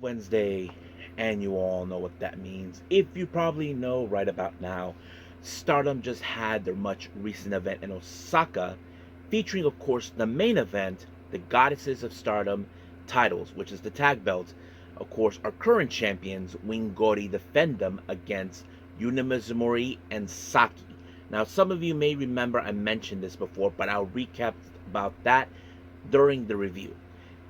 Wednesday, and you all know what that means. If you probably know right about now, Stardom just had their much recent event in Osaka, featuring, of course, the main event, the Goddesses of Stardom titles, which is the tag belts. Of course, our current champions, Wing Gori, defend them against Yuna Mizumori and Saki. Now, some of you may remember I mentioned this before, but I'll recap about that during the review.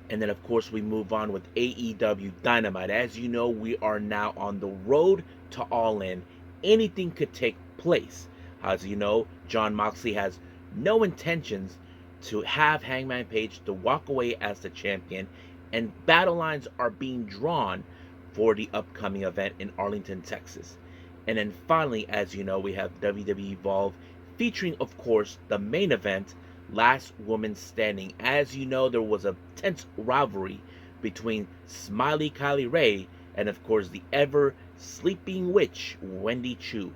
And then, of course, we move on with AEW Dynamite. As you know, we are now on the road to All In. Anything could take place. As you know, Jon Moxley has no intentions to have Hangman Page to walk away as the champion, and battle lines are being drawn for the upcoming event in Arlington, Texas. And then finally, as you know, we have WWE Evolve featuring, of course, the main event, Last Woman Standing. As you know, there was a tense rivalry between Smiley Kylie Ray and, of course, the ever sleeping witch, Wendy Chu.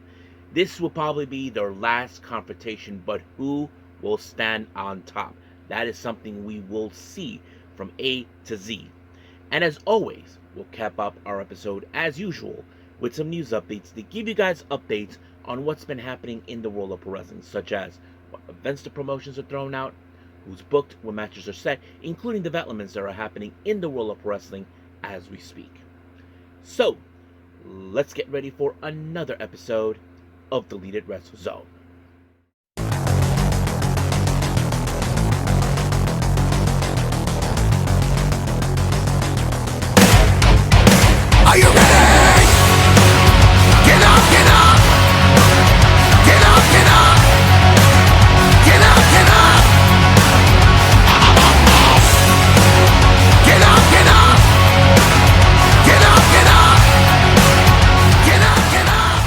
This will probably be their last confrontation, but who will stand on top? That is something we will see from A to Z. And as always, we'll cap up our episode as usual with some news updates to give you guys updates on what's been happening in the world of pro wrestling, such as what events the promotions are thrown out, who's booked, what matches are set, including developments that are happening in the world of pro wrestling as we speak. So, let's get ready for another episode of Deleted Wrestle Zone. Are you ready? Get up, get up! Get up, get up! Get up, get up! Get up, get up! Get up, get up! Get up, get up!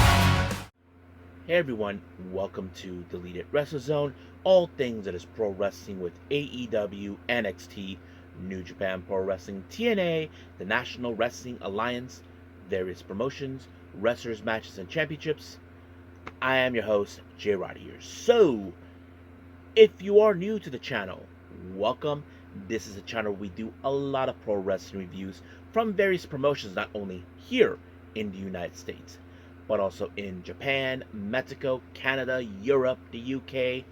Hey everyone, welcome to Deleted Wrestle Zone, all things that is pro wrestling with AEW, NXT, New Japan Pro Wrestling, TNA, the National Wrestling Alliance, various promotions, wrestlers, matches, and championships. I am your host, J-Rod here. So, if you are new to the channel, welcome. This is a channel where we do a lot of pro wrestling reviews from various promotions, not only here in the United States, but also in Japan, Mexico, Canada, Europe, the UK.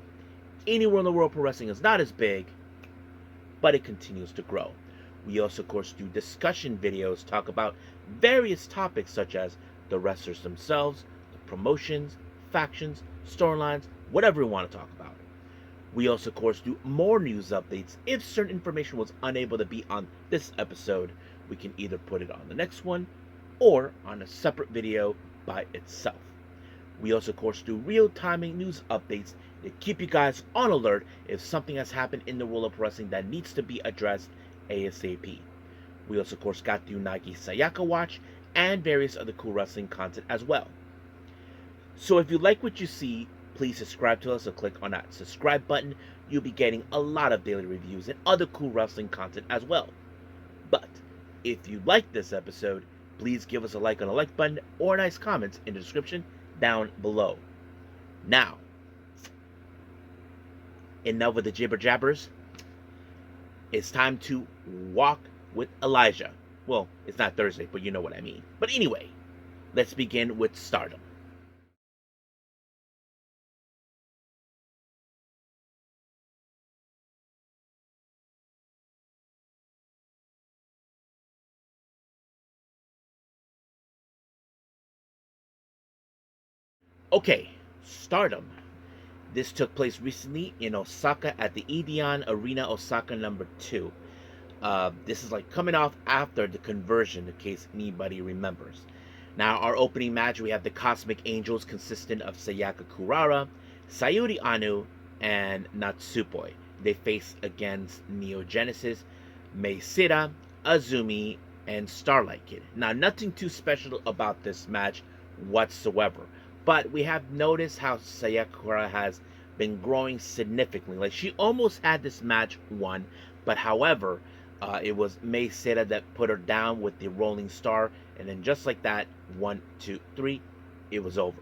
Anywhere in the world pro wrestling is not as big, but it continues to grow. We also, of course, do discussion videos, talk about various topics such as the wrestlers themselves, the promotions, factions, storylines, whatever we want to talk about. We also, of course, do more news updates. If certain information was unable to be on this episode, we can either put it on the next one or on a separate video by itself. We also, of course, do real-time news updates to keep you guys on alert if something has happened in the world of wrestling that needs to be addressed ASAP. We also, of course, got the Unagi Sayaka Watch and various other cool wrestling content as well. So if you like what you see, please subscribe to us or click on that subscribe button. You'll be getting a lot of daily reviews and other cool wrestling content as well. But if you like this episode, please give us a like on the like button or nice comments in the description down below. Now, enough with the jibber jabbers. It's time to walk with Elijah. Well, it's not Thursday, but you know what I mean. But anyway, let's begin with Stardom. Okay, Stardom. This took place recently in Osaka at the Edion Arena Osaka number 2. This is like coming off after the conversion, in case anybody remembers. Now, our opening match, we have the Cosmic Angels consisting of Sayaka Kurara, Sayuri Anu, and Natsupoi. They face against Neo Genesis, Mei Sita, Azumi, and Starlight Kid. Now, nothing too special about this match whatsoever. But we have noticed how Sayaka Kurara has been growing significantly. Like, she almost had this match won, but however, it was Mei Sita that put her down with the Rolling Star, and then just like that, 1, 2, 3, it was over.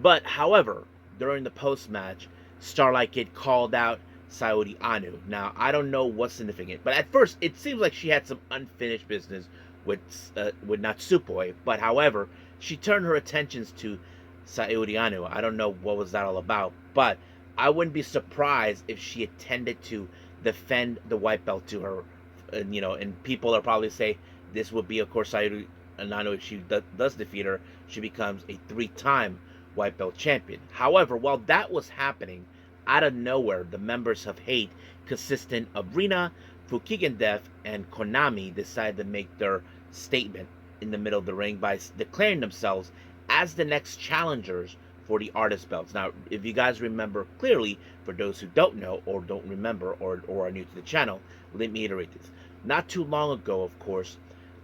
But however, during the post-match, Starlight Kid called out Sayuri Anu. Now, I don't know what's significant, but at first, it seems like she had some unfinished business with Natsupoi. But however, she turned her attentions to Saori Anou. I don't know what was that all about, but I wouldn't be surprised if she intended to defend the white belt to her. And and people are probably say this would be, of course, Saori Anou. If she does defeat her, she becomes a three-time white belt champion. However, while that was happening, out of nowhere, the members of Hate, consisting of Rina, Fukigen Death, and Konami, decided to make their statement in the middle of the ring by declaring themselves as the next challengers for the artist belts. Now, if you guys remember clearly, for those who don't know or don't remember or are new to the channel, let me iterate this. Not too long ago, of course,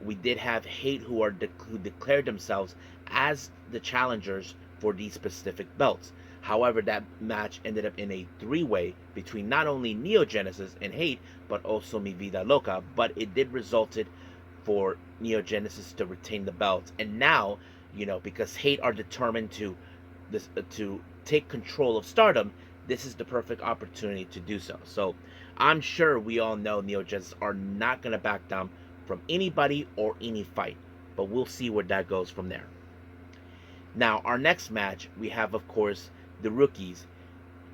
we did have Hate who declared themselves as the challengers for these specific belts. However, that match ended up in a three-way between not only Neo Genesis and Hate, but also Mi Vida Loca. But it did resulted for Neo Genesis to retain the belts. And now, because Hate are determined to take control of Stardom, this is the perfect opportunity to do so. So I'm sure we all know Neo Genesis are not going to back down from anybody or any fight. But we'll see where that goes from there. Now, our next match, we have, of course, the rookies,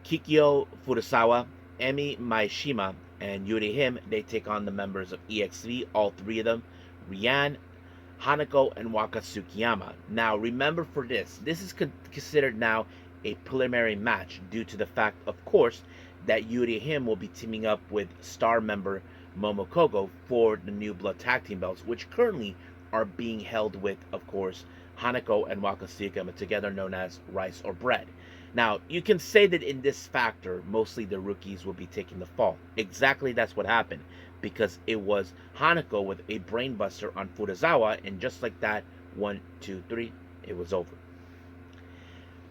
Kikyo Furusawa, Emi Maeshima, and Yuri Him. They take on the members of EXV, all three of them, Rian, Hanako, and Waka Tsukiyama. Now, remember for this is considered now a preliminary match due to the fact, of course, that Yuri Him will be teaming up with star member Momokogo for the New Blood Tag Team belts, which currently are being held with, of course, Hanako and Waka Tsukiyama, together known as Rice or Bread. Now, you can say that in this factor, mostly the rookies will be taking the fall. Exactly that's what happened, because it was Hanako with a brainbuster on Furusawa, and just like that, 1, 2, 3, it was over.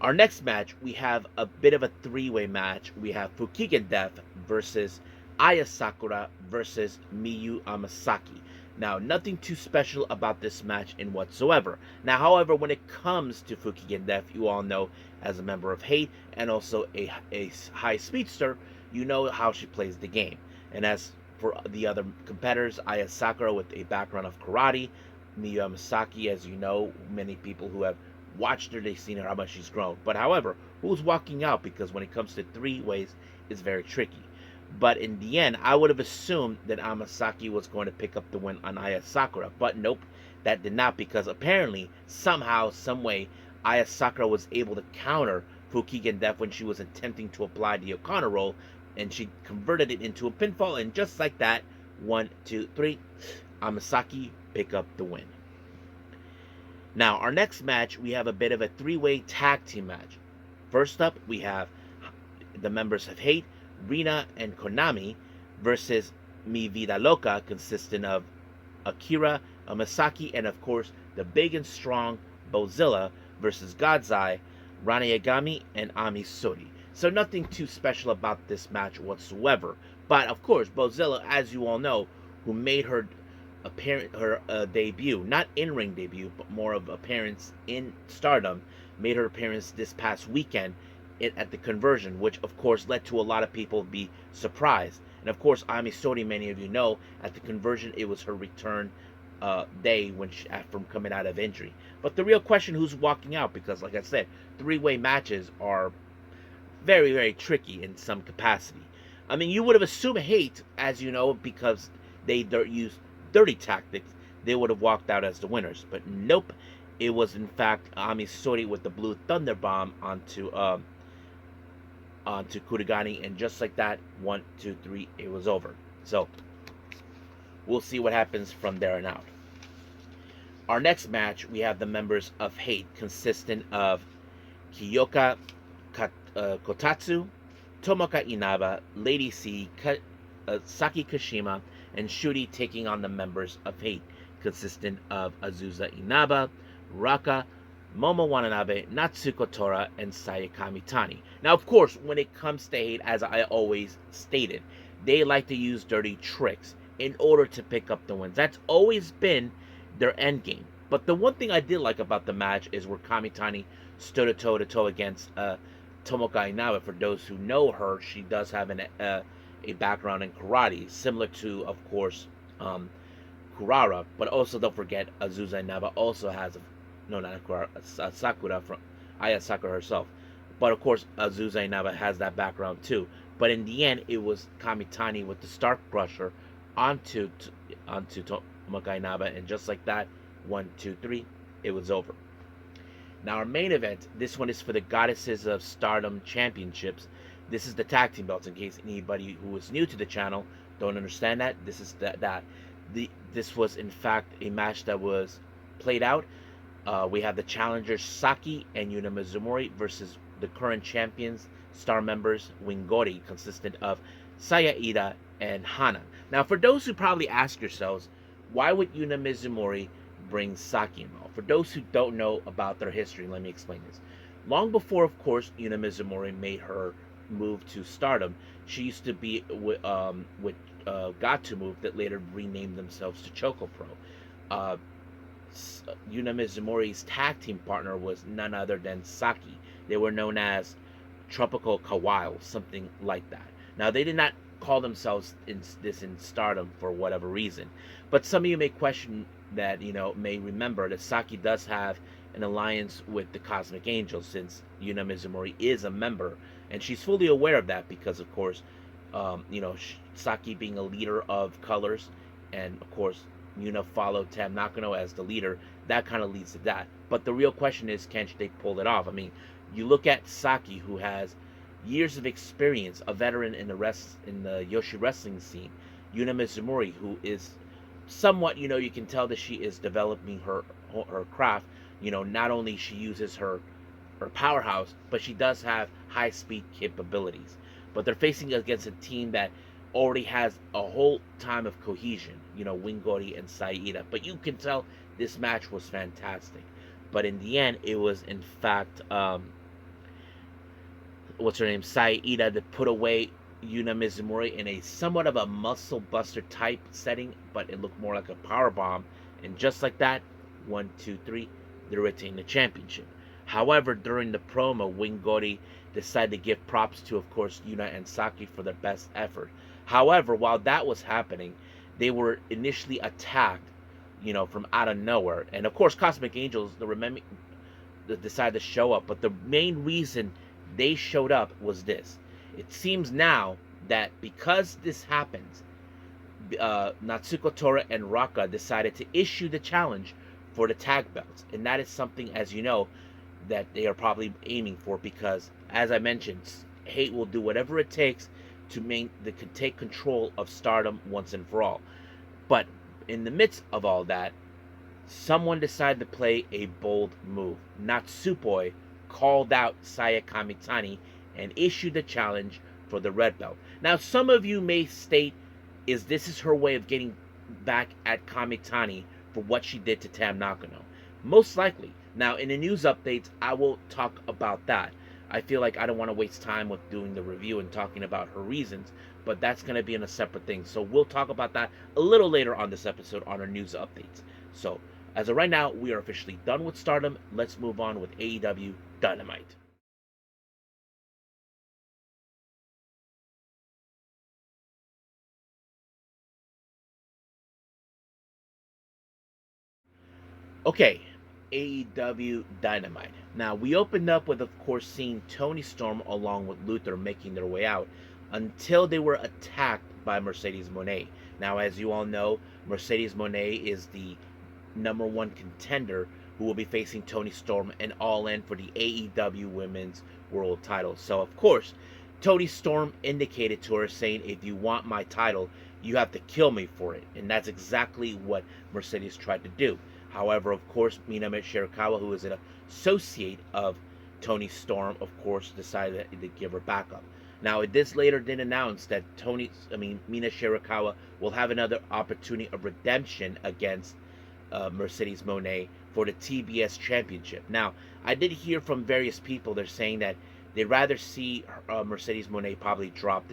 Our next match, we have a bit of a three-way match. We have Fukigen Death versus Aya Sakura versus Miyu Amasaki. Now, nothing too special about this match in whatsoever. Now, however, when it comes to Fukigen Death, you all know, as a member of Hate and also a high speedster, you know how she plays the game. And as for the other competitors, Aya Sakura with a background of karate, Miyu Amasaki, as you know, many people who have watched her, they've seen her, how much she's grown. But however, who's walking out? Because when it comes to three ways, it's very tricky. But in the end, I would have assumed that Amasaki was going to pick up the win on Aya Sakura. But nope, that did not, because apparently, somehow, someway, Aya Sakura was able to counter Fukigen Death when she was attempting to apply the O'Connor roll, and she converted it into a pinfall, and just like that, 1, 2, 3, Amasaki pick up the win. Now, our next match, we have a bit of a three-way tag team match. First up, we have the members of Hate, Rina, and Konami versus Mi Vida Loca, consisting of Akira, Amasaki, and of course, the big and strong Bozilla versus God's Eye, Rana Yagami, and Ami Sori. So nothing too special about this match whatsoever. But of course, Bozilla, as you all know, who made her debut, not in-ring debut, but more of appearance in Stardom, made her appearance this past weekend at the conversion, which of course led to a lot of people be surprised. And of course, Ami Sori, many of you know, at the conversion, it was her return day when from coming out of injury. But the real question, who's walking out? Because like I said, three-way matches are very, very tricky in some capacity. I mean, you would have assumed Hate, as you know, because they use dirty tactics, they would have walked out as the winners. But nope, it was in fact Ami Sori with the Blue Thunder Bomb onto Kurigani, and just like that, 1, 2, 3, it was over. So we'll see what happens from there on out. Our next match, we have the members of Hate, consisting of Kiyoka Kotatsu, Tomoka Inaba, Lady C, Saki Kashima, and Shuri, taking on the members of Hate, consisting of Azusa Inaba, Raka, Momo Watanabe, Natsuko Tora, and Sayaka Mitani. Now, of course, when it comes to Hate, as I always stated, they like to use dirty tricks in order to pick up the wins. That's always been their end game. But the one thing I did like about the match is where Kamitani stood toe-to-toe against Tomoka Inaba. For those who know her, she does have a background in karate, similar to, of course, Kurara, but also don't forget Azusa Inaba also has no, not Kurara, Sakura from Aya Sakura herself. But of course Azusa Inaba has that background too. But in the end, it was Kamitani with the Stark Crusher onto Tomoka Inaba, and just like that, 1, 2, 3, it was over. Now our main event, this one is for the Goddesses of Stardom Championships. This is the tag team belts, in case anybody who is new to the channel don't understand that. This is that. This was in fact a match that was played out. We have the challengers Saki and Yuna Mizumori versus the current champions, star members Wingori, consistent of Saya Ida and Hana. Now, for those who probably ask yourselves, why would Yuna Mizumori bring Saki involved? For those who don't know about their history, let me explain this. Long before, of course, Yuna Mizumori made her move to Stardom, she used to be with Got Move, that later renamed themselves to Choco Pro. Uh, Yuna Mizumori's tag team partner was none other than Saki. They were known as Tropical Kawaii, something like that. Now, they did not call themselves in Stardom for whatever reason, but some of you may question that, may remember that Saki does have an alliance with the Cosmic Angels, since Yuna Mizumori is a member, and she's fully aware of that because, of course, Saki being a leader of colors, and of course Yuna followed Tam Nakano as the leader, that kind of leads to that. But the real question is, can they pull it off? I mean, you look at Saki, who has years of experience, a veteran in the Yoshi wrestling scene. Yuna Mizumori, who is somewhat, you can tell that she is developing her craft. Not only she uses her powerhouse, but she does have high speed capabilities. But they're facing against a team that already has a whole time of cohesion, Wingori and Saida. But you can tell this match was fantastic. But in the end, it was in fact, what's her name, Saida, that put away Yuna Mizumori in a somewhat of a muscle buster type setting, but it looked more like a power bomb. And just like that, 1, 2, 3, they retain the championship. However, during the promo, Wingori decided to give props to, of course, Yuna and Saki for their best effort. However, while that was happening, they were initially attacked, from out of nowhere. And of course, Cosmic Angels, decided to show up. But the main reason they showed up was this. It seems now that because this happens, Natsuko Tora and Raka decided to issue the challenge for the tag belts. And that is something, as you know, that they are probably aiming for, because, as I mentioned, Hate will do whatever it takes to take control of Stardom once and for all. But in the midst of all that, someone decided to play a bold move. Natsupoi called out Saya Kamitani and issued the challenge for the red belt. Now, some of you may state, this is her way of getting back at Kamitani for what she did to Tam Nakano? Most likely. Now, in the news updates, I will talk about that. I feel like I don't want to waste time with doing the review and talking about her reasons, but that's going to be in a separate thing. So we'll talk about that a little later on this episode on our news updates. So, as of right now, we are officially done with Stardom. Let's move on with AEW Dynamite. Okay, AEW Dynamite. Now, we opened up with, of course, seeing Toni Storm along with Luther making their way out until they were attacked by Mercedes Moné. Now, as you all know, Mercedes Moné is the #1 contender who will be facing Toni Storm and All In for the AEW Women's World title. So, of course, Toni Storm indicated to her, saying, if you want my title, you have to kill me for it. And that's exactly what Mercedes tried to do. However, of course, Mina Shirakawa, who is an associate of Toni Storm, of course, decided to give her backup. Now, this later did announce that Mina Shirakawa will have another opportunity of redemption against Mercedes Moné for the TBS Championship. Now, I did hear from various people, they're saying that they'd rather see Mercedes Moné probably drop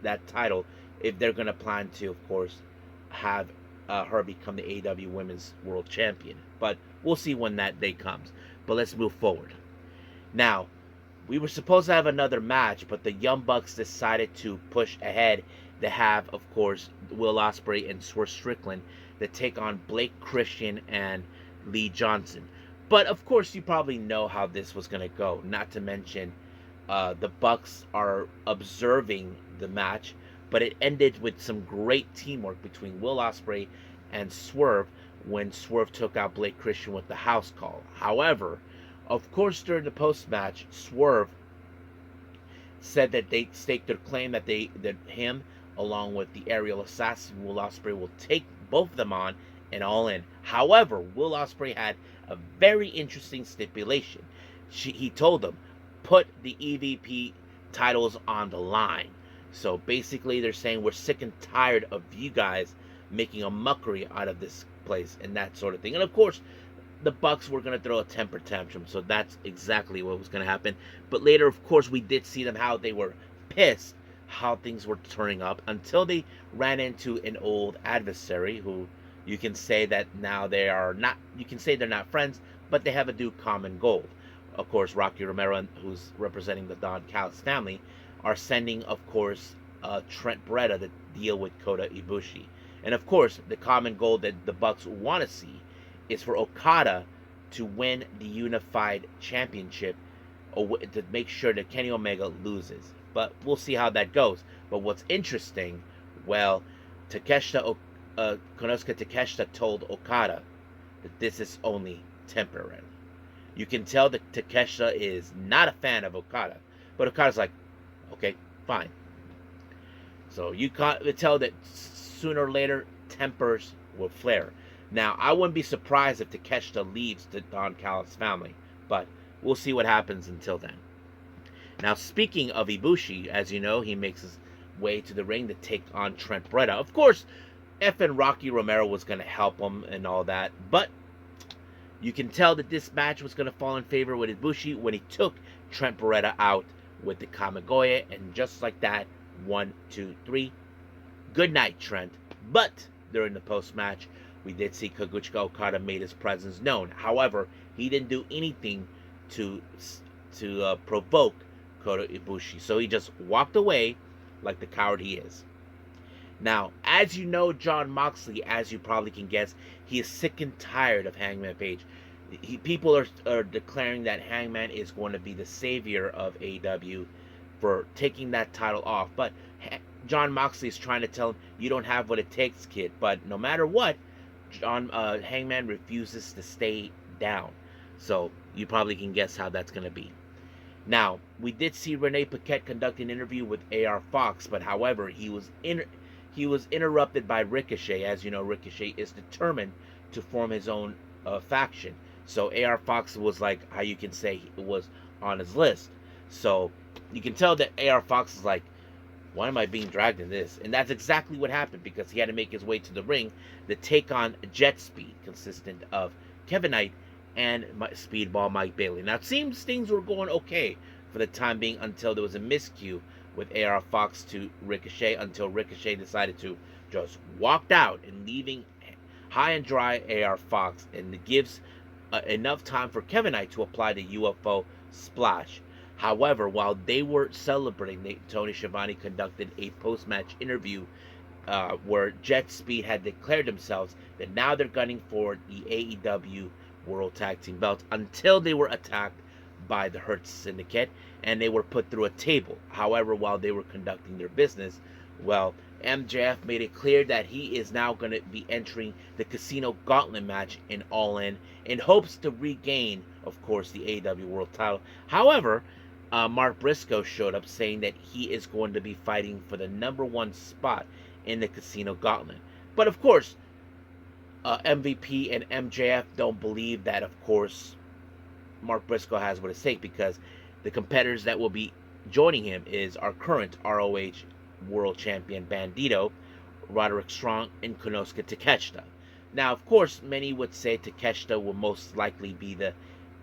that title, if they're going to plan to, of course, have her become the AEW Women's World Champion. But we'll see when that day comes. But let's move forward. Now, we were supposed to have another match, but the Young Bucks decided to push ahead they have, of course, Will Ospreay and Swerve Strickland that take on Blake Christian and Lee Johnson. But of course, you probably know how this was going to go. Not to mention, the Bucks are observing the match, but it ended with some great teamwork between Will Ospreay and Swerve when Swerve took out Blake Christian with the house call. However, of course, during the post match, Swerve said that they staked their claim that him along with the aerial assassin Will Ospreay will take both of them on and All In. However, Will Ospreay had a very interesting stipulation. He told them, put the EVP titles on the line. So basically, they're saying we're sick and tired of you guys making a mockery out of this place and that sort of thing. And of course, the Bucks were going to throw a temper tantrum, so that's exactly what was going to happen. But later, of course, we did see them how they were pissed how things were turning up until they ran into an old adversary who you can say that now they are not, you can say they're not friends, but they have a new common goal. Of course, Rocky Romero, who's representing the Don Callis family, are sending, of course, Trent Beretta to deal with Kota Ibushi. And of course, the common goal that the Bucks want to see is for Okada to win the Unified Championship to make sure that Kenny Omega loses. But we'll see how that goes. But what's interesting, well, Konosuke Takeshita told Okada that this is only temporary. You can tell that Takeshita is not a fan of Okada. But Okada's like, okay, fine. So you can tell that sooner or later, tempers will flare. Now, I wouldn't be surprised if Takeshita leaves the Don Callis family, but we'll see what happens until then. Now, speaking of Ibushi, as you know, he makes his way to the ring to take on Trent Beretta. Of course, effing Rocky Romero was going to help him and all that, but you can tell that this match was going to fall in favor with Ibushi when he took Trent Beretta out with the Kamigoye, and just like that, 1, 2, 3. Good night, Trent. But during the post-match, we did see Kazuchika Okada made his presence known. However, he didn't do anything to provoke Kota Ibushi. So he just walked away like the coward he is. Now, as you know, Jon Moxley, as you probably can guess, he is sick and tired of Hangman Page. People are declaring that Hangman is going to be the savior of AEW for taking that title off. But Jon Moxley is trying to tell him, you don't have what it takes, kid. But no matter what, Hangman refuses to stay down. So you probably can guess how that's going to be. Now, we did see Renee Paquette conduct an interview with AR Fox, but however, he was interrupted by Ricochet. As you know, Ricochet is determined to form his own faction. So AR Fox was like, how you can say, it was on his list. So you can tell that AR Fox is like, why am I being dragged in this? And that's exactly what happened, because he had to make his way to the ring to take on Jet Speed, consistent of Kevin Knight and Speedball Mike Bailey. Now, it seems things were going okay for the time being until there was a miscue with AR Fox to Ricochet, until Ricochet decided to just walk out and leaving high and dry AR Fox, and it gives enough time for Kevin Knight to apply the UFO splash. However, while they were celebrating, Tony Schiavone conducted a post-match interview where Jet Speed had declared themselves that now they're gunning for the AEW World Tag Team belts until they were attacked by the Hurt Syndicate and they were put through a table. However, while they were conducting their business, well, MJF made it clear that he is now going to be entering the Casino Gauntlet match in All In hopes to regain, of course, the AEW World title. However, Mark Briscoe showed up saying that he is going to be fighting for the #1 spot in the Casino Gauntlet. But of course, MVP and MJF don't believe that, of course, Mark Briscoe has what it takes, because the competitors that will be joining him is our current ROH World Champion Bandito, Roderick Strong, and Konosuke Takeshita. Now, of course, many would say Takeshita will most likely be the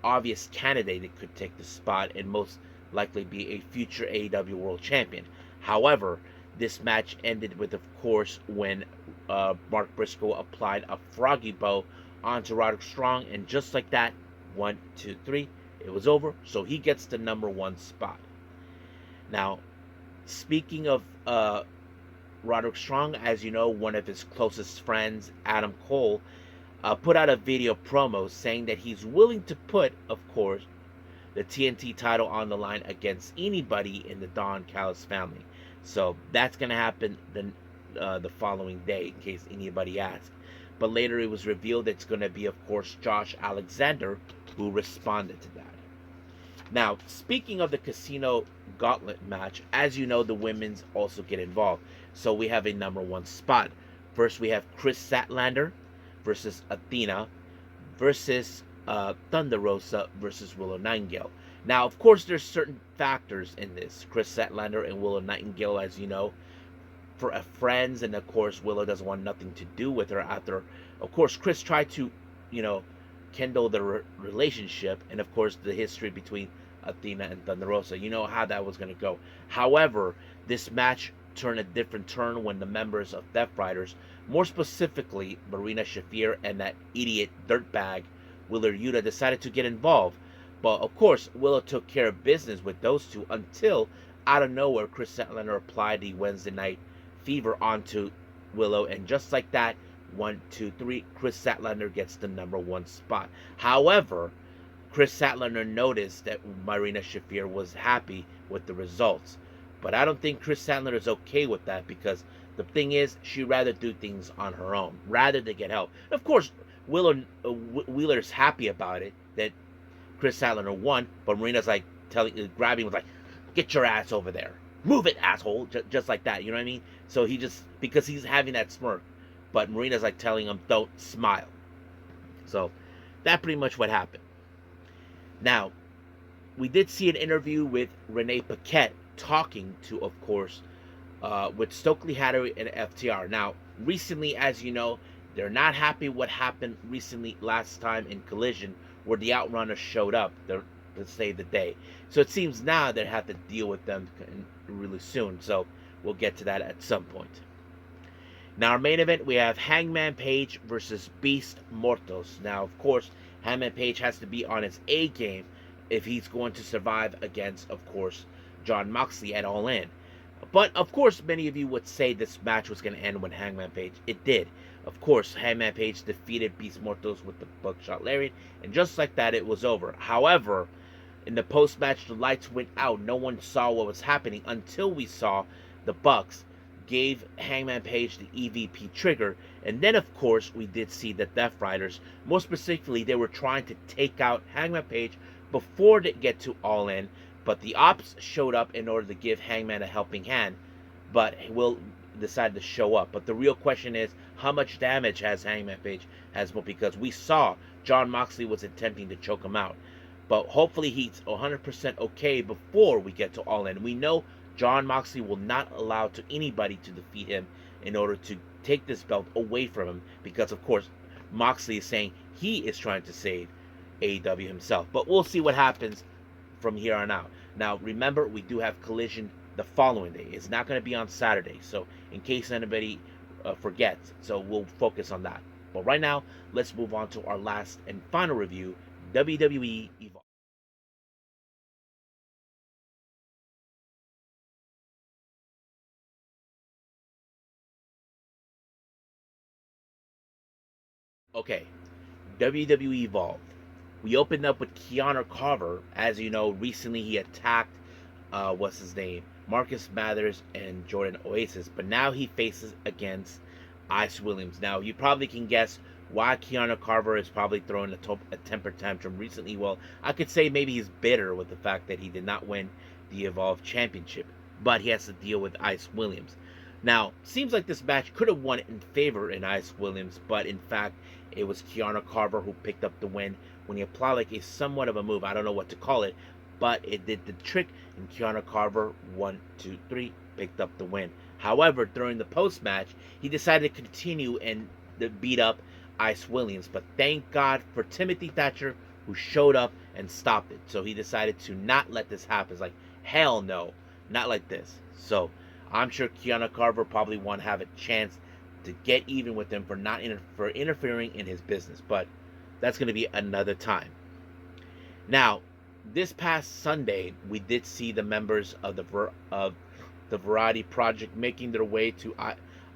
obvious candidate that could take the spot and most likely be a future AEW World Champion. However, this match ended with, of course, when Mark Briscoe applied a froggy bow onto Roderick Strong, and just like that, 1, 2, 3, it was over. So he gets the #1 spot. Now, speaking of Roderick Strong, as you know, one of his closest friends, Adam Cole, put out a video promo saying that he's willing to put, of course, the TNT title on the line against anybody in the Don Callis family. So that's going to happen the following day, in case anybody asks. But later it was revealed it's going to be, of course, Josh Alexander who responded to that. Now, speaking of the Casino Gauntlet match, as you know, the women's also get involved. So we have a number one spot. First, we have Chris Statlander versus Athena versus Thunder Rosa versus Willow Nightingale. Now, of course, there's certain factors in this. Chris Statlander and Willow Nightingale, as you know, for friends, and of course, Willow doesn't want nothing to do with her after, of course, Chris tried to, you know, kindle the relationship, and of course, the history between Athena and Thunder Rosa. You know how that was going to go. However, this match turned a different turn when the members of Death Riders, more specifically Marina Shafir and that idiot dirtbag Wheeler Yuta, decided to get involved. But of course, Willow took care of business with those two until, out of nowhere, Chris Statlander applied the Wednesday Night Fever onto Willow, and just like that, 1, 2, 3, Chris Statlander gets the number one spot. However, Chris Statlander noticed that Marina Shafir was happy with the results. But I don't think Chris Statlander is okay with that, because the thing is, she'd rather do things on her own, rather than get help. Of course, Wheeler's happy about it, that Chris Statlander won, but Marina's like grabbing, was like, get your ass over there. Move it, asshole. Just like that, you know what I mean? So he just, because he's having that smirk, but Marina's like telling him, don't smile. So that pretty much what happened. Now, we did see an interview with Renee Paquette talking to, of course, with Stokely Hathaway and FTR. Now, recently, as you know, they're not happy what happened recently last time in Collision, where the Outrunners showed up to save the day. So it seems now they have to deal with them really soon. So we'll get to that at some point. Now, our main event, we have Hangman Page versus Beast Mortos. Now, of course, Hangman Page has to be on his A game if he's going to survive against, of course, Jon Moxley at All In. But, of course, many of you would say this match was going to end when Hangman Page. It did. Of course, Hangman Page defeated Beast Mortos with the Buckshot Lariat, and just like that, it was over. However, in the post-match, the lights went out. No one saw what was happening until we saw the Bucks gave Hangman Page the EVP trigger. And then, of course, we did see the Death Riders. More specifically, they were trying to take out Hangman Page before they get to All In. But the Ops showed up in order to give Hangman a helping hand. But Will decided to show up. But the real question is, how much damage has Hangman Page? Because we saw Jon Moxley was attempting to choke him out. But hopefully he's 100% okay before we get to All In. We know Jon Moxley will not allow to anybody to defeat him in order to take this belt away from him, because of course Moxley is saying he is trying to save AEW himself. But we'll see what happens from here on out. Now remember, we do have Collision the following day. It's not going to be on Saturday, so in case anybody forgets, so we'll focus on that. But right now, let's move on to our last and final review, WWE Evolve. Okay, WWE Evolve. We opened up with Keanu Carver. As you know, recently he attacked, what's his name? Marcus Mathers and Jordan Oasis. But now he faces against Ice Williams. Now, you probably can guess why Keanu Carver is probably throwing a temper tantrum recently. Well, I could say maybe he's bitter with the fact that he did not win the Evolve Championship. But he has to deal with Ice Williams. Now, seems like this match could have won in favor in Ice Williams, but in fact, it was Keanu Carver who picked up the win when he applied like a somewhat of a move. I don't know what to call it, but it did the trick, and Keanu Carver, 1, 2, 3, picked up the win. However, during the post-match, he decided to continue and beat up Ice Williams, but thank God for Timothy Thatcher, who showed up and stopped it. So he decided to not let this happen. It's like, hell no, not like this. So I'm sure Keanu Carver probably won't have a chance to get even with him for interfering in his business, but that's going to be another time. Now, this past Sunday, we did see the members of the Variety Project making their way to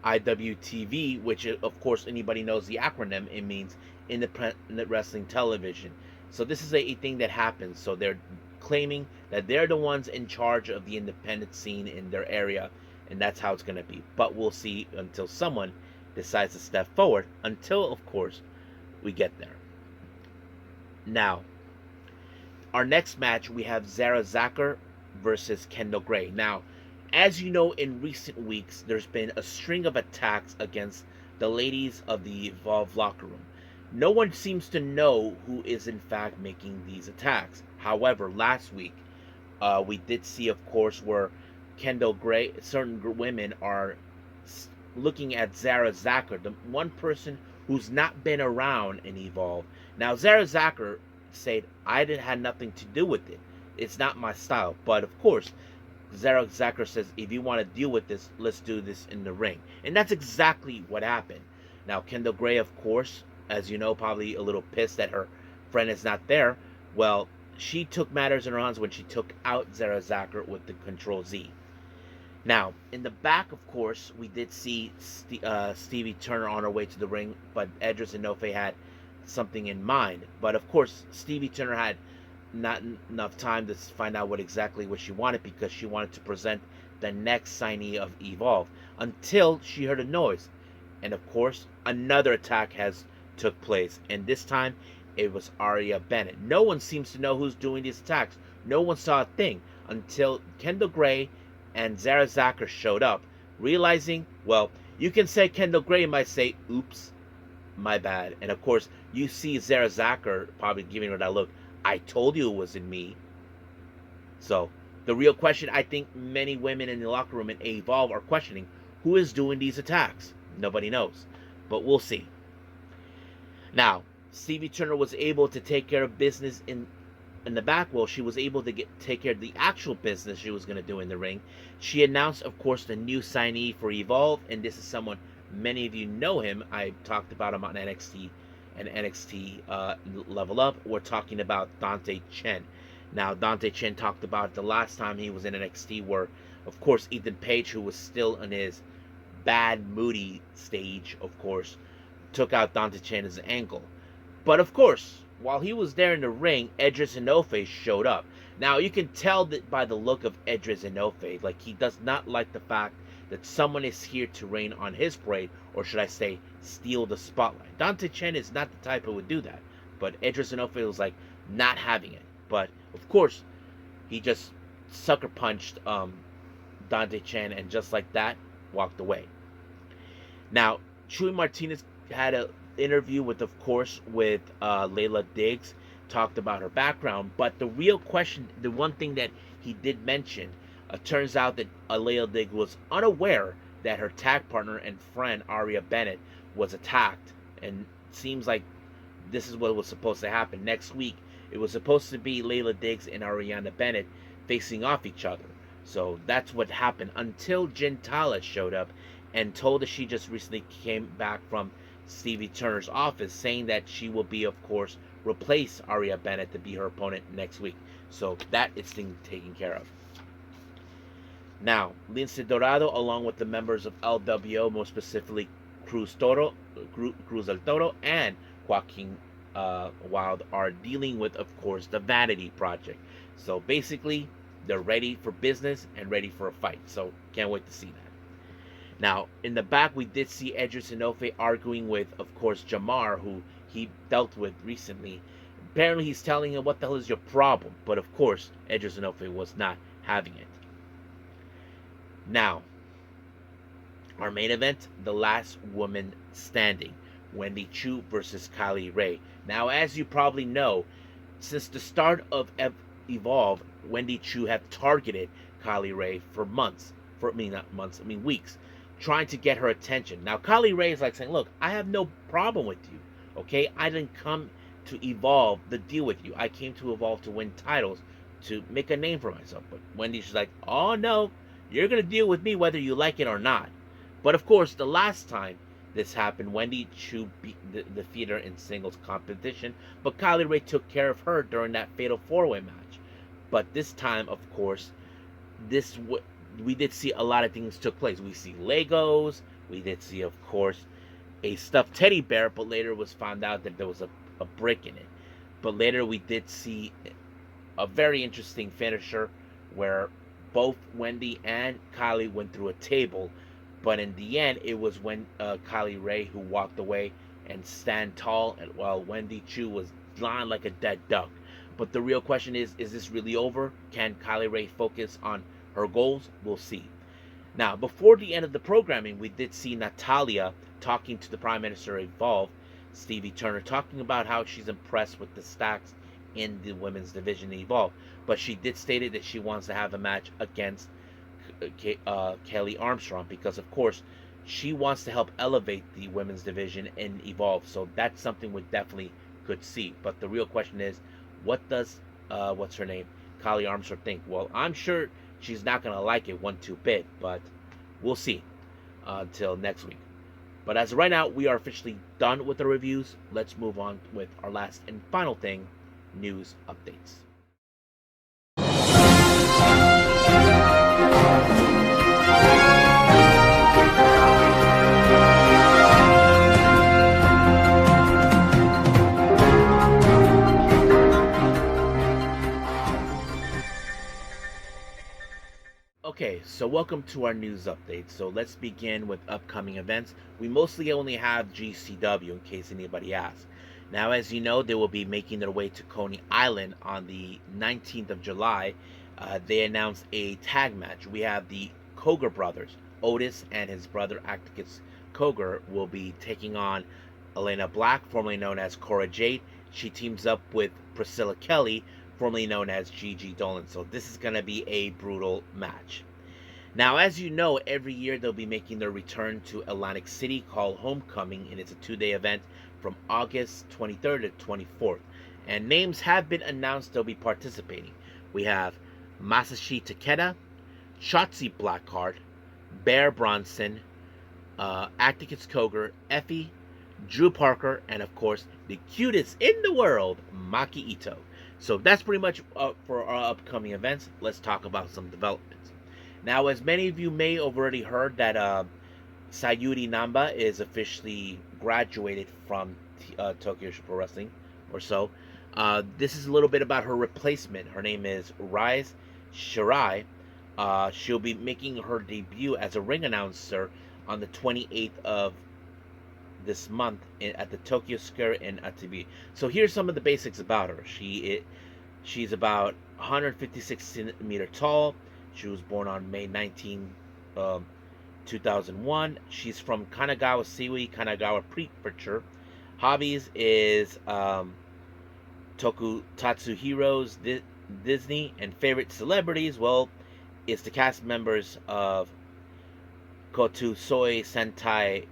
IWTV, which of course anybody knows the acronym. It means Independent Wrestling Television. So this is a thing that happens. So they're claiming that they're the ones in charge of the independent scene in their area, and that's how it's going to be. But we'll see until someone decides to step forward, until of course we get there. Now, our next match, we have Zara Zacker versus Kendall Gray. Now, as you know, in recent weeks, there's been a string of attacks against the ladies of the Evolve locker room. No one seems to know who is in fact making these attacks. However, last week, we did see, of course, where Kendall Gray, certain women are looking at Zara Zacker, the one person who's not been around in Evolve. Now, Zara Zacker said, I didn't have nothing to do with it. It's not my style. But of course, Zara Zacker says, if you want to deal with this, let's do this in the ring. And that's exactly what happened. Now, Kendall Gray, of course, as you know, probably a little pissed that her friend is not there. Well, she took matters in her hands when she took out Zara Zacker with the Control Z. Now, in the back, of course, we did see Stevie Turner on her way to the ring, but Edris Enofe had something in mind. But of course, Stevie Turner had not enough time to find out what she wanted, because she wanted to present the next signee of Evolve until she heard a noise. And of course, another attack has took place, and this time it was Aria Bennett. No one seems to know who's doing these attacks. No one saw a thing until Kendall Gray and Zara Zacker showed up, realizing, well, you can say Kendall Gray might say, oops, my bad. And of course, you see Zara Zacker probably giving her that look, I told you it wasn't me. So, the real question, I think many women in the locker room in Evolve are questioning, who is doing these attacks? Nobody knows. But we'll see. Now, Stevie Turner was able to take care of business in the back. Well, she was able to take care of the actual business she was going to do in the ring. She announced, of course, the new signee for Evolve, and this is someone, many of you know him. I talked about him on NXT and NXT Level Up. We're talking about Dante Chen. Now, Dante Chen talked about the last time he was in NXT, where, of course, Ethan Page, who was still in his bad, moody stage, of course, took out Dante Chen's ankle. But, of course, while he was there in the ring, Edris Enofe showed up. Now, you can tell that by the look of Edris Enofe, like, he does not like the fact that someone is here to rain on his parade, or should I say, steal the spotlight. Dante Chen is not the type who would do that, but Edris Enofe was like not having it. But of course, he just sucker punched Dante Chen, and just like that, walked away. Now, Chuy Martinez had an interview with, of course, with Layla Diggs, talked about her background, but the real question, the one thing that he did mention, turns out that Layla Diggs was unaware that her tag partner and friend Aria Bennett was attacked, and seems like this is what was supposed to happen. Next week, it was supposed to be Layla Diggs and Ariana Bennett facing off each other. So that's what happened until Gentala showed up and told us she just recently came back from Stevie Turner's office, saying that she will be, of course, replace Aria Bennett to be her opponent next week. So that is thing taken care of. Now, Lince Dorado, along with the members of LWO, more specifically Cruz del Toro and Joaquin Wild, are dealing with, of course, the Vanity Project. So basically, they're ready for business and ready for a fight. So can't wait to see that. Now, in the back, we did see Edris Enofe arguing with, of course, Jamar, who he dealt with recently. Apparently, he's telling him, what the hell is your problem? But of course, Edris Enofe was not having it. Now, our main event, the last woman standing, Wendy Choo versus Kylie Ray. Now, as you probably know, since the start of Evolve, Wendy Choo had targeted Kylie Ray for weeks, trying to get her attention. Now, Kylie Ray is like saying, look, I have no problem with you, okay? I didn't come to Evolve to deal with you. I came to Evolve to win titles, to make a name for myself. But Wendy's like, oh no, you're going to deal with me whether you like it or not. But of course, the last time this happened, Wendy Choo defeated her in singles competition, but Kylie Ray took care of her during that fatal 4-way match. But this time, of course, we did see a lot of things took place. We see Legos. We did see, of course, a stuffed teddy bear, but later it was found out that there was a brick in it. But later we did see a very interesting finisher where both Wendy and Kylie went through a table, but in the end it was when Kylie Ray who walked away and stand tall, and while Wendy Chu was lying like a dead duck. But the real question is this really over? Can Kylie Ray focus on her goals? We'll see. Now, before the end of the programming, we did see Natalia talking to the Prime Minister Evolve, Stevie Turner, talking about how she's impressed with the stacks in the women's division Evolve. But she did state that she wants to have a match against Kelly Armstrong because, of course, she wants to help elevate the women's division in Evolve. So that's something we definitely could see. But the real question is, what does, what's her name, Kelly Armstrong think? Well, I'm sure she's not going to like it 1-2 bit, but we'll see until next week. But as of right now, we are officially done with the reviews. Let's move on with our last and final thing, news updates. Okay, so welcome to our news update. So let's begin with upcoming events. We mostly only have GCW in case anybody asks. Now, as you know, they will be making their way to Coney Island on the 19th of July. They announced a tag match. We have the Koger brothers. Otis and his brother Atticus Koger will be taking on Elena Black, formerly known as Cora Jade. She teams up with Priscilla Kelly, formerly known as Gigi Dolan. So this is going to be a brutal match. Now, as you know, every year they'll be making their return to Atlantic City called Homecoming, and it's a 2-day event from August 23rd to 24th. And names have been announced they'll be participating. We have Masashi Takeda, Shotzi Blackheart, Bear Bronson, Atticus Koger, Effie, Drew Parker, and of course, the cutest in the world, Maki Ito. So that's pretty much for our upcoming events. Let's talk about some developments. Now, as many of you may have already heard that Sayuri Namba is officially graduated from Tokyo Pro Wrestling or so. This is a little bit about her replacement. Her name is Rise Shirai. She'll be making her debut as a ring announcer on the 28th of this month at the Tokyo Square in Atibi. So here's some of the basics about her. She's about 156 centimeter tall. She was born on May 19, 2001. She's from Kanagawa Siwi, Kanagawa Prefecture. Hobbies is Tokusatsu heroes, Disney, and favorite celebrities, well, it's the cast members of Kotusoi Sentai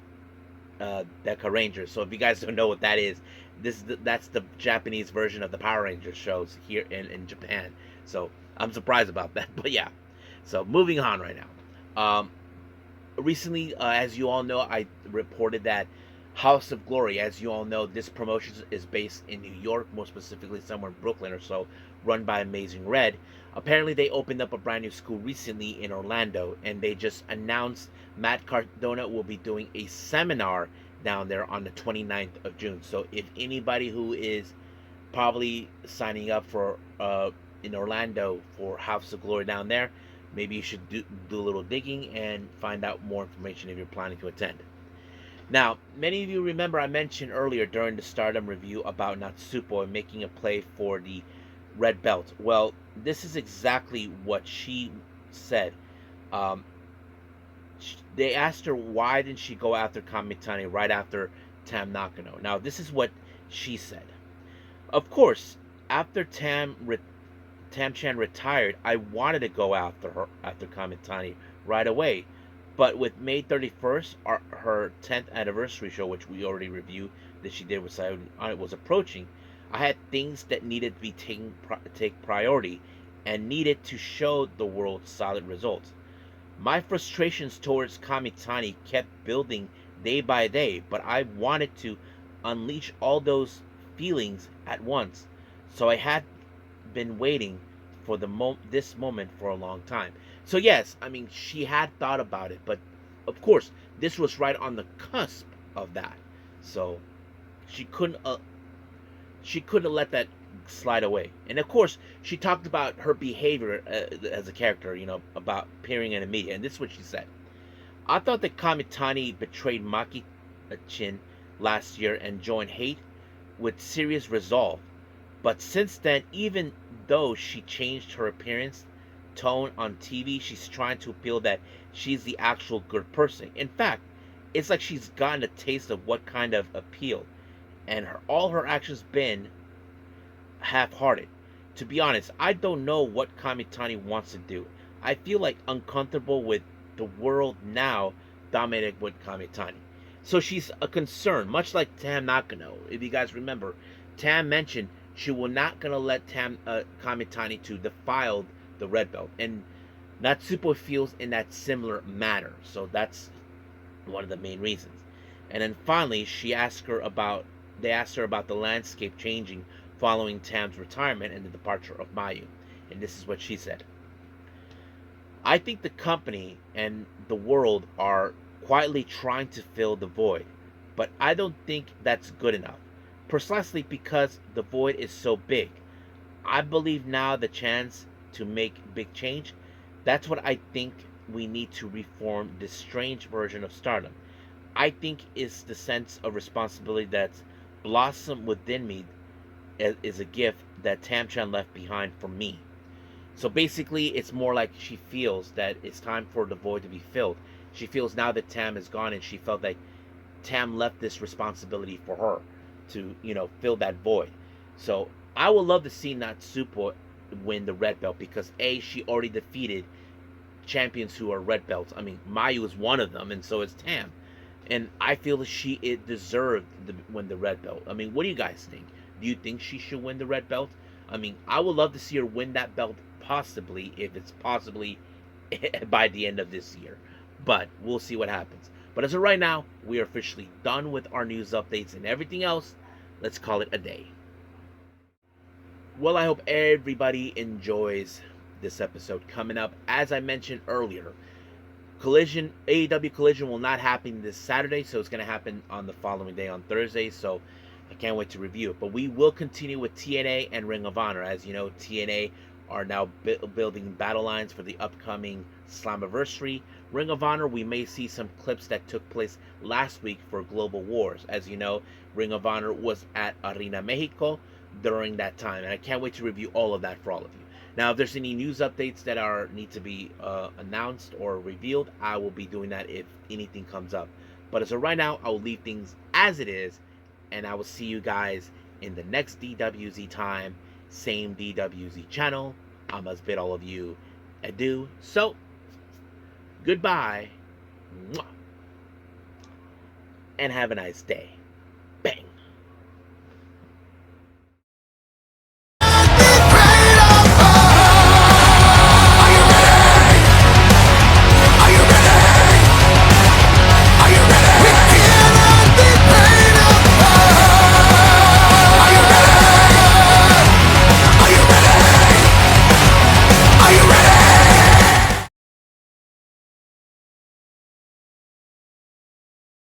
Deka Rangers. So if you guys don't know what that is, that's the Japanese version of the Power Rangers shows here in Japan. So I'm surprised about that, but yeah. So moving on right now. Recently, as you all know, I reported that House of Glory, as you all know, this promotion is based in New York, more specifically somewhere in Brooklyn or so, run by Amazing Red. Apparently, they opened up a brand new school recently in Orlando, and they just announced Matt Cardona will be doing a seminar down there on the 29th of June. So if anybody who is probably signing up for in Orlando for House of Glory down there, maybe you should do a little digging and find out more information if you're planning to attend. Now, many of you remember I mentioned earlier during the Stardom review about Natsupoi making a play for the red belt. Well, this is exactly what she said. They asked her why didn't she go after Kamitani right after Tam Nakano. Now, this is what she said. Of course, after Tam-chan retired, I wanted to go after her, after Kamitani, right away. But with May 31st, her 10th anniversary show, which we already reviewed, that she did with Sayuri, was approaching, I had things that needed to be take priority and needed to show the world solid results. My frustrations towards Kamitani kept building day by day, but I wanted to unleash all those feelings at once. So I had been waiting for this moment for a long time. So yes, I mean she had thought about it, but of course this was right on the cusp of that. So she couldn't let that slide away. And of course, she talked about her behavior as a character, about appearing in the media. And this is what she said: "I thought that Kamitani betrayed Maki Chin last year and joined Hate with serious resolve. But since then, even though she changed her appearance, tone on TV, she's trying to appeal that she's the actual good person. In fact, it's like she's gotten a taste of what kind of appeal, and all her actions been half-hearted. To be honest, I don't know what Kamitani wants to do. I feel like uncomfortable with the world now dominated with Kamitani." So she's a concern, much like Tam Nakano. If you guys remember, Tam mentioned she will not gonna let Kamitani to defile the red belt, and Natsupoi feels in that similar manner. So that's one of the main reasons. And then finally, they asked her about the landscape changing following Tam's retirement and the departure of Mayu. And this is what she said: "I think the company and the world are quietly trying to fill the void, but I don't think that's good enough. Precisely because the void is so big. I believe now the chance to make big change. That's what I think we need to reform this strange version of stardom. I think it's the sense of responsibility that's blossomed within me is a gift that Tamchan left behind for me." So basically, it's more like she feels that it's time for the void to be filled. She feels now that Tam is gone, and she felt like Tam left this responsibility for her to, fill that void. So I would love to see Natsupoi win the red belt because she already defeated champions who are red belts. I mean, Mayu is one of them, and so is Tam. And I feel that it deserved to win the red belt. I mean, what do you guys think? Do you think she should win the red belt? I mean, I would love to see her win that belt, possibly, if it's possibly by the end of this year. But we'll see what happens. But as of right now, we are officially done with our news updates and everything else. Let's call it a day. Well, I hope everybody enjoys this episode coming up. As I mentioned earlier, AEW Collision will not happen this Saturday, so it's going to happen on the following day, on Thursday. So I can't wait to review it. But we will continue with TNA and Ring of Honor. As you know, TNA are now building battle lines for the upcoming Slammiversary. Ring of Honor, we may see some clips that took place last week for Global Wars. As you know, Ring of Honor was at Arena Mexico during that time, and I can't wait to review all of that for all of you. Now, if there's any news updates that need to be announced or revealed, I will be doing that if anything comes up. But as of right now, I will leave things as it is, and I will see you guys in the next DWZ time, same DWZ channel. I must bid all of you adieu. So, goodbye, and have a nice day.